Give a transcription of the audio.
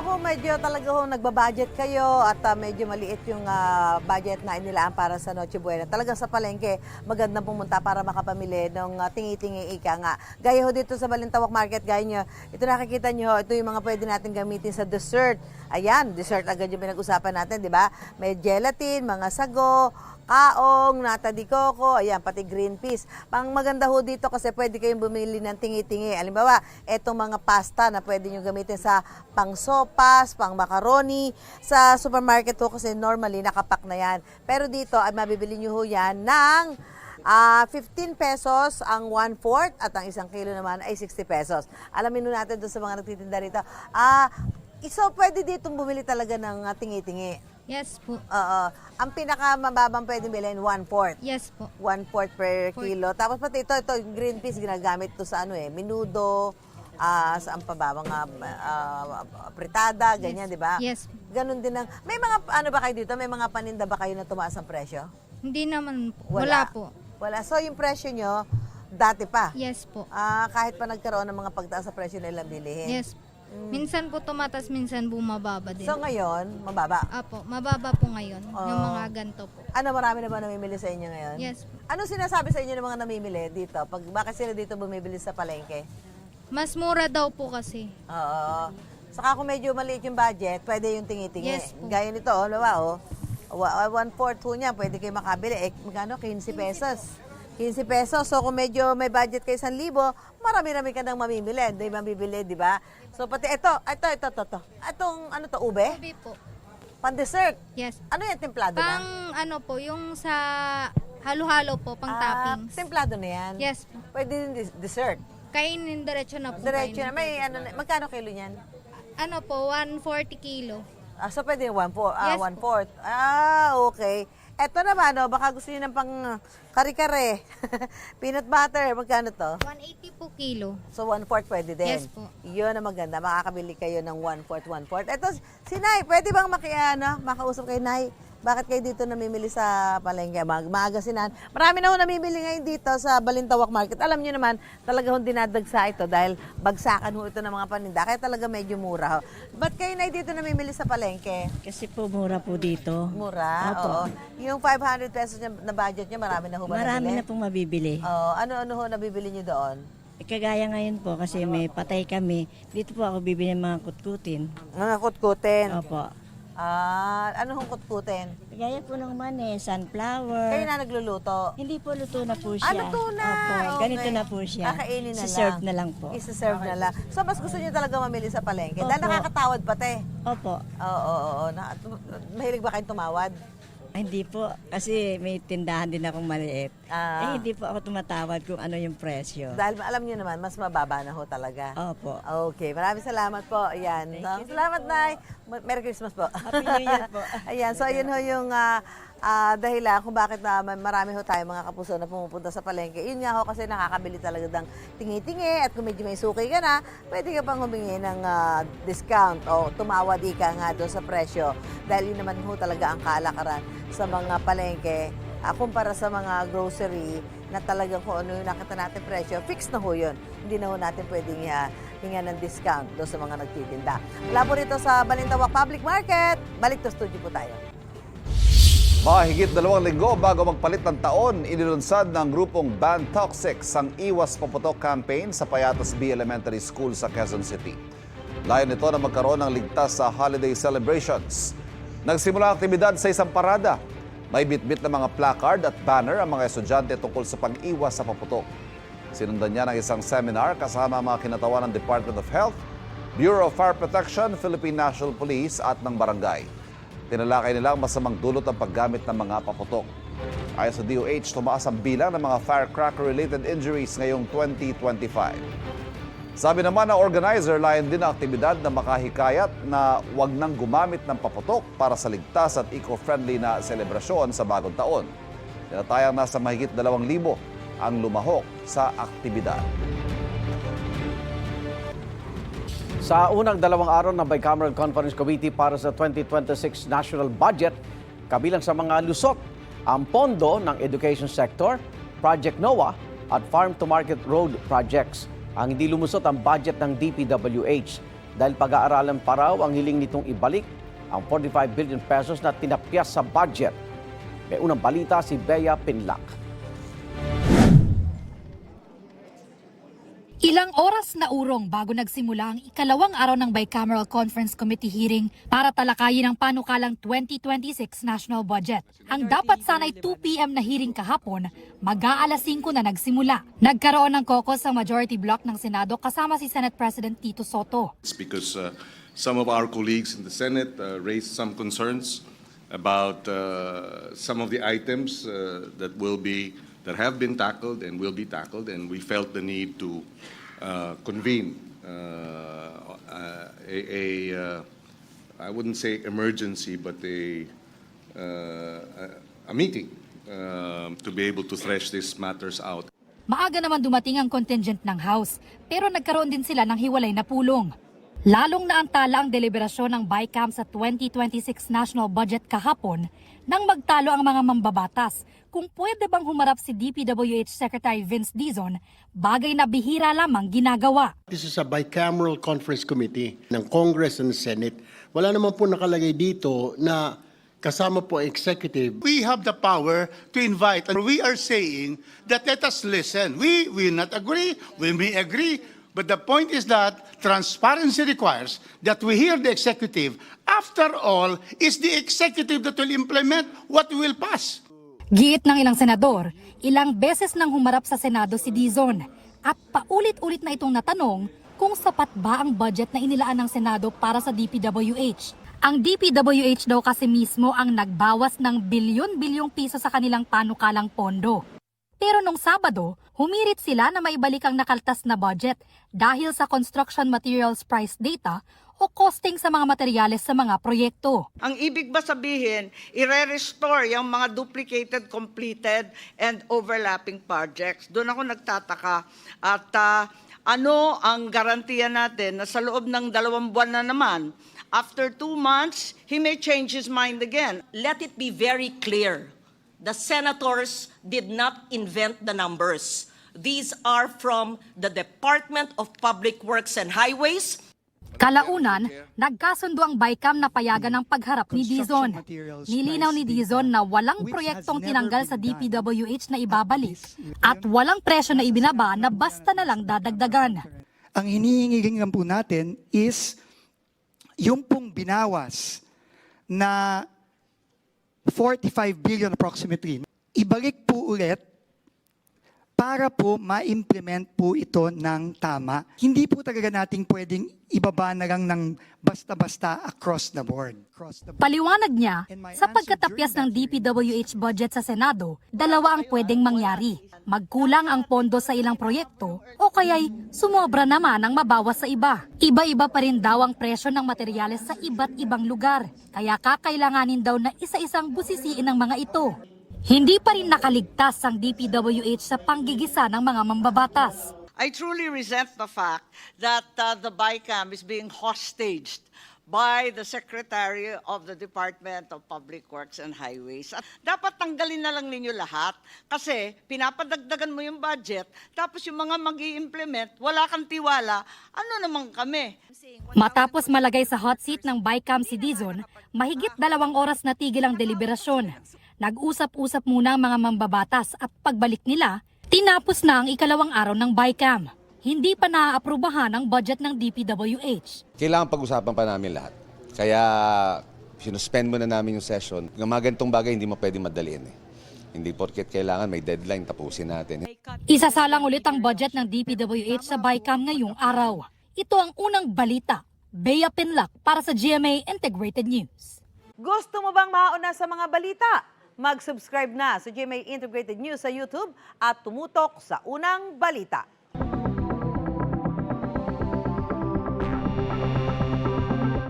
kung medyo talaga ho nagbabudget kayo at medyo maliit yung budget na inilaan para sa Noche Buena, talagang sa palengke, magandang pumunta para makapamili ng tingi-tingi ika nga. Gaya ho dito sa Balintawak Market, gaya nyo, ito nakikita nyo, ito yung mga pwede natin gamitin sa dessert. Ayan, dessert agad yung pinag-usapan natin, di ba? May gelatin, mga sago, kaong, nata di coco, ayan, pati green peas. Pang maganda ho dito kasi pwede kayong bumili ng tingi-tingi. Halimbawa, etong mga pasta na pwede nyo gamitin sa pang sopas, pang macaroni. Sa supermarket ho kasi normally nakapak na yan. Pero dito ay mabibili nyo ho yan ng 15 pesos ang 1/4 at ang 1 kilo naman ay 60 pesos. Alamin natin doon sa mga nagtitinda rito. So pwede dito bumili talaga ng tingi-tingi. Yes po. Ang pinakamababang pwede bilhin, 1/4. Yes po. 1/4 per kilo. Tapos pati ito yung green peas, ginagamit to sa menudo, saan pa ba, mga pritada, ganyan, di ba? Yes. Ganon din ang, may mga, ano ba kayo dito? May mga paninda ba kayo na tumaas ang presyo? Hindi naman po. Wala po. Wala. So yung presyo nyo, dati pa? Yes po. Kahit pa nagkaroon ng mga pagtaas sa presyo nilang bilihin? Yes. Minsan po tumatas, minsan bumababa din. So ngayon, mababa? Apo, mababa po ngayon. Yung mga ganto po. Ano, marami na ba namimili sa inyo ngayon? Yes po. Ano sinasabi sa inyo ng mga namimili dito? Bakit sila dito bumibili sa palengke? Mas mura daw po kasi. Oo. Saka kung medyo maliit yung budget, pwede yung tingi-tingi. Yes po. Gaya nito, lawa, 1/4 ho niya, pwede kayo makabili. Magkano? 15 pesos. 15 pesos. So kung medyo may budget kayo 1,000, marami-rami ka nang mamimili. Hindi mabibili, di ba? So pati ito. Itong ano to, ube? Ube po. Pan-dessert. Yes. Ano yan, templado na? Ano po, yung sa halo-halo po, pang toppings. Templado na yan? Yes po. Pwede din dessert? Kainin diretso na po. Diretso na. kainin. May magkano kilo niyan? Ano po, 140 kilo. So pwede yung 1/4. Yes po. 1/4. Okay. Eto naman, baka gusto niyo ng pang kare-kare. Peanut butter, magkano to? 180 po kilo. So 1/4 pwede din. Yes po. Yun ang maganda. Makakabili kayo ng 1/4. Eto, si Nay, pwede bang makausap kay Nay? Bakit kayo dito namimili sa palengke? Magasinan. Marami na ho namimili ngayon dito sa Balintawak Market. Alam niyo naman, talaga hong dinadagsa ito dahil bagsakan ho ito ng mga paninda. Kaya talaga medyo mura ho. Ba't kayo Nay dito namimili sa palengke? Kasi po mura po dito. Mura? Opo. Oo. Yung 500 pesos na budget niyo, marami na ho ba Marami nabili? na pong mabibili. Oo. Ano ho nabibili niyo doon? Kagaya ngayon po kasi may patay kami. Dito po ako bibili ng mga kutkutin. Mga kutkutin. Opo. Ano hong kutkutin? Kagaya po ng sunflower. Kayo na nagluluto? Hindi po luto na po siya. Luto na. Opo, Okay. ganito na po siya. Kakainin na Serve lang. na lang po. Isa-serve na lang. So, mas gusto niyo talaga mamili sa palengke? Dahil Opo. nakakatawad pati. Opo. Oo. Mahilig ba kayong tumawad? Ay, hindi po. Kasi may tindahan din akong maliit. Hindi po ako tumatawad kung ano yung presyo. Dahil alam niyo naman, mas mababa na ho talaga. Opo. Okay, maraming salamat po. Ayan. Salamat, Nay. Merry Christmas po. Happy New Year po. Ayan, so ayun ho yung dahilan kung bakit marami ho tayo mga kapuso na pumupunta sa palengke. Yun nga ho kasi nakakabili talaga ng tingi-tingi at kung medyo may suki ka na, pwede ka pang humingi ng discount o tumawad ka nga doon sa presyo. Dahil yun naman ho talaga ang kalakaran sa mga palengke kumpara sa mga grocery na talagang kung ano yung nakita natin presyo, fixed na ho yun. Hindi na ho natin pwedeng hinga ng discount doon sa mga nagtitinda. Mula po rito sa Balintawak Public Market, balik to studio po tayo. Mahigit 2 linggo bago magpalit ng taon, inilunsad ng grupong Ban Toxics ang Iwas Paputok campaign sa Payatas B Elementary School sa Quezon City. Layon nito na magkaroon ng ligtas sa holiday celebrations. Nagsimula ang aktibidad sa isang parada. May bitbit na mga placard at banner ang mga estudyante tungkol sa pag-iwas sa paputok. Sinundan niya ng isang seminar kasama ang mga kinatawan ng Department of Health, Bureau of Fire Protection, Philippine National Police at ng barangay. Tinalakay nilang masamang dulot ang paggamit ng mga paputok. Ayon sa DOH, tumaas ang bilang ng mga firecracker-related injuries ngayong 2025. Sabi naman ng organizer, layon din ang aktibidad na makahikayat na huwag nang gumamit ng paputok para sa ligtas at eco-friendly na selebrasyon sa bagong taon. Tinatayang nasa mahigit 2,000 ang lumahok sa aktibidad. Sa unang 2 araw ng Bicameral Conference Committee para sa 2026 National Budget, kabilang sa mga lusot ang pondo ng education sector, Project NOAA at Farm to Market Road projects. Ang hindi lumusot ang budget ng DPWH. dahil pag-aaralan pa raw ang hiling nitong ibalik ang 45 billion pesos na tinapyas sa budget. May unang balita si Bea Pinlac. Ilang oras na urong bago nagsimula ang ikalawang araw ng Bicameral Conference Committee hearing para talakayin ang panukalang 2026 National Budget. Ang dapat sana'y 2 p.m. na hearing kahapon, mag-aalas 5 na nagsimula. Nagkaroon ng caucus ang majority block ng Senado kasama si Senate President Tito Soto. It's because some of our colleagues in the Senate raised some concerns about some of the items that have been tackled and will be tackled, and we felt the need to convene I wouldn't say emergency, but a meeting to be able to thresh these matters out. Maaga naman dumating ang contingent ng House, pero nagkaroon din sila ng hiwalay na pulong. Lalong naantala ang deliberasyon ng BICAM sa 2026 National Budget kahapon nang magtalo ang mga mambabatas kung pwede bang humarap si DPWH Secretary Vince Dizon, bagay na bihira lamang ginagawa. This is a bicameral conference committee ng Congress and Senate. Wala naman po nakalagay dito na kasama po ang executive. We have the power to invite, and we are saying that let us listen. We will not agree, we may agree, but the point is that transparency requires that we hear the executive. After all, it's the executive that will implement what we will pass. Giit ng ilang senador, ilang beses nang humarap sa Senado si Dizon at paulit-ulit na itong natanong kung sapat ba ang budget na inilaan ng Senado para sa DPWH. Ang DPWH daw kasi mismo ang nagbawas ng bilyon-bilyong piso sa kanilang panukalang pondo. Pero nung Sabado, humirit sila na maibalik ang nakaltas na budget dahil sa construction materials price data o costing sa mga materyales sa mga proyekto. Ang ibig ba sabihin, i-restore yung mga duplicated, completed, and overlapping projects? Doon ako nagtataka. At ano ang garantiya natin na sa loob ng 2 buwan na naman, after 2 months, he may change his mind again. Let it be very clear. The senators did not invent the numbers. These are from the Department of Public Works and Highways. Kalaunan, nagkasundo ang BICAM na payagan ng pagharap ni Dizon. Nilinaw ni Dizon na walang proyektong tinanggal sa DPWH na ibabalik at walang presyo na ibinaba na basta na lang dadagdagan. Ang hinihingi lang po natin is yung pong binawas na 45 billion approximately, ibalik po ulit para po ma-implement po ito ng tama. Hindi po talaga natin pwedeng ibaba na lang ng basta-basta across the board. Paliwanag niya, sa pagkatapyas ng DPWH budget sa Senado, dalawa ang pwedeng mangyari. Magkulang ang pondo sa ilang proyekto o kaya'y sumobra naman ang mabawas sa iba. Iba-iba pa rin daw ang presyo ng materyales sa iba't ibang lugar. Kaya kakailanganin daw na isa-isang busisiin ng mga ito. Hindi pa rin nakaligtas ang DPWH sa panggigisa ng mga mambabatas. I truly resent the fact that the BICAM is being hostaged by the Secretary of the Department of Public Works and Highways. At dapat tanggalin na lang ninyo lahat kasi pinapadagdagan mo yung budget tapos yung mga mag-i-implement, wala kang tiwala, ano naman kami? Matapos malagay sa hot seat ng BICAM si Dizon, mahigit 2 oras na tigil ang deliberasyon. Nag-usap-usap muna ang mga mambabatas at pagbalik nila, tinapos na ang ikalawang araw ng BICAM. Hindi pa naaaprubahan ang budget ng DPWH. Kailangan pag-usapan pa namin lahat. Kaya sinuspend muna namin yung session. Yung mga ganitong bagay hindi mo pwede madaliin. Hindi porket kailangan may deadline, tapusin natin. Isasalang ulit ang budget ng DPWH sa BICAM ngayong araw. Ito ang unang balita. Bea Pinlac para sa GMA Integrated News. Gusto mo bang mauna sa mga balita? Mag-subscribe na sa GMA Integrated News sa YouTube at tumutok sa unang balita.